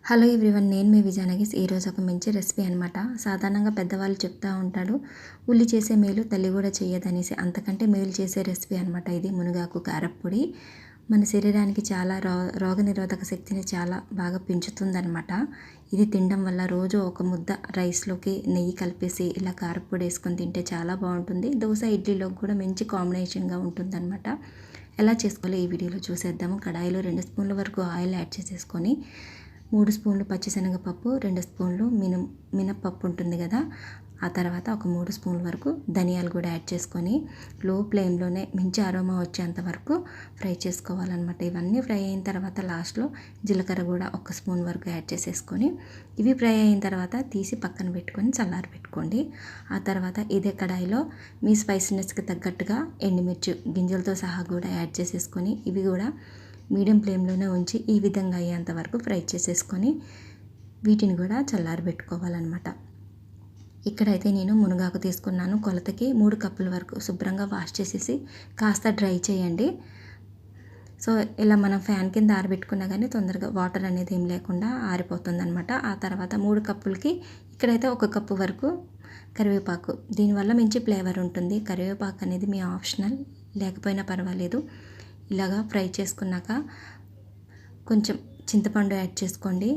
Hello everyone, నేను మీ విజయనగేష్. ఈరోజు ఒక మంచి రెసిపీ అనమాట. సాధారణంగా పెద్దవాళ్ళు చెప్తూ ఉంటారు, ఉల్లి చేసే మేలు తల్లి కూడా చేయదనేసి. అంతకంటే మేలు చేసే రెసిపీ అనమాట ఇది. మునగాకు కారప్పొడి మన శరీరానికి చాలా రోగనిరోధక శక్తిని చాలా బాగా పెంచుతుందనమాట. ఇది తినడం వల్ల రోజు ఒక ముద్ద రైస్లోకి నెయ్యి కలిపేసి ఇలా కారప్పొడి వేసుకొని తింటే చాలా బాగుంటుంది. దోశ ఇడ్లీలోకి కూడా మంచి కాంబినేషన్గా ఉంటుందన్నమాట. ఎలా చేసుకోవాలో ఈ వీడియోలో చూసేద్దాము. కడాయిలో 2 స్పూన్ల వరకు ఆయిల్ యాడ్ చేసేసుకొని 3 స్పూన్లు పచ్చిశనగపప్పు, 2 స్పూన్లు మినప్పప్పు ఉంటుంది కదా, ఆ తర్వాత ఒక 3 స్పూన్ల వరకు ధనియాలు కూడా యాడ్ చేసుకొని లో ఫ్లేమ్లోనే మంచి అరోమా వచ్చేంత వరకు ఫ్రై చేసుకోవాలన్నమాట. ఇవన్నీ ఫ్రై అయిన తర్వాత లాస్ట్లో జీలకర్ర కూడా 1 స్పూన్ వరకు యాడ్ చేసేసుకొని ఇవి ఫ్రై అయిన తర్వాత తీసి పక్కన పెట్టుకొని చల్లారి పెట్టుకోండి. ఆ తర్వాత ఇదే కడాయిలో మీ స్పైసీనెస్కి తగ్గట్టుగా ఎండుమిర్చి గింజలతో సహా కూడా యాడ్ చేసేసుకొని ఇవి కూడా మీడియం ఫ్లేమ్లోనే ఉంచి ఈ విధంగా అయ్యేంత వరకు ఫ్రై చేసేసుకొని వీటిని కూడా చల్లారబెట్టుకోవాలన్నమాట. ఇక్కడైతే నేను మునగాకు తీసుకున్నాను. కొలతకి 3 కప్పుల వరకు శుభ్రంగా వాష్ చేసేసి కాస్త డ్రై చేయండి. సో ఇలా మనం ఫ్యాన్ కింద ఆరబెట్టుకున్నా కానీ తొందరగా వాటర్ అనేది ఏం లేకుండా ఆరిపోతుందన్నమాట. ఆ తర్వాత 3 కప్పులకి ఇక్కడైతే 1 కప్పు వరకు కరివేపాకు, దీనివల్ల మంచి ఫ్లేవర్ ఉంటుంది. కరివేపాకు అనేది మీ ఆప్షనల్, లేకపోయినా పర్వాలేదు. ఇలాగా ఫ్రై చేసుకున్నాక కొంచెం చింతపండు యాడ్ చేసుకోండి.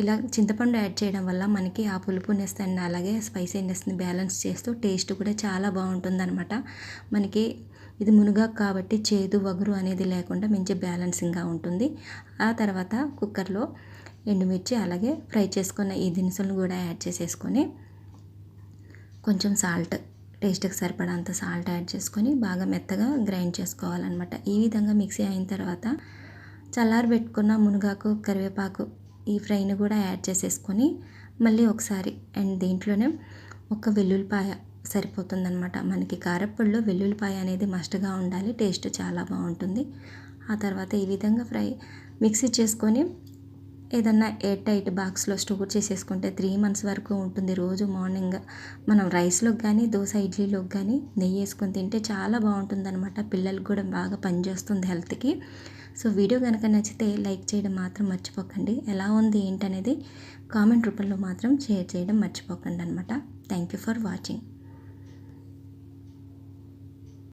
ఇలా చింతపండు యాడ్ చేయడం వల్ల మనకి ఆ పులుపునెస్ అండ్ అలాగే స్పైసీనెస్ని బ్యాలెన్స్ చేస్తూ టేస్ట్ కూడా చాలా బాగుంటుందన్నమాట. మనకి ఇది మునగాకు కాబట్టి చేదు వగరు అనేది లేకుండా మంచి బ్యాలెన్సింగ్గా ఉంటుంది. ఆ తర్వాత కుక్కర్లో ఎండుమిర్చి అలాగే ఫ్రై చేసుకున్న ఈ దినుసులను కూడా యాడ్ చేసేసుకొని కొంచెం సాల్ట్, టేస్ట్కి సరిపడంత సాల్ట్ యాడ్ చేసుకొని బాగా మెత్తగా గ్రైండ్ చేసుకోవాలన్నమాట. ఈ విధంగా మిక్సీ అయిన తర్వాత చల్లారబెట్టుకున్న మునగాకు, కరివేపాకు ఈ ఫ్రైని కూడా యాడ్ చేసేసుకొని మళ్ళీ ఒకసారి అండ్ దీంట్లోనే ఒక వెల్లుల్లిపాయ సరిపోతుందన్నమాట. మనకి కారప్పొడిలో వెల్లుల్లిపాయ అనేది మస్ట్గా ఉండాలి, టేస్ట్ చాలా బాగుంటుంది. ఆ తర్వాత ఈ విధంగా ఫ్రై మిక్సీ చేసుకొని ఏదన్నా ఎయిర్ టైట్ బాక్స్లో స్టోర్ చేసేసుకుంటే 3 months వరకు ఉంటుంది. రోజు మార్నింగ్ మనం రైస్లోకి కానీ దోశ ఇడ్లీలోకి కానీ నెయ్యి వేసుకొని తింటే చాలా బాగుంటుందన్నమాట. పిల్లలకు కూడా బాగా పనిచేస్తుంది హెల్త్కి. సో వీడియో కనుక నచ్చితే లైక్ చేయడం మాత్రం మర్చిపోకండి. ఎలా ఉంది ఏంటనేది కామెంట్ రూపంలో మాత్రం షేర్ చేయడం మర్చిపోకండి అనమాట. Thank you for watching.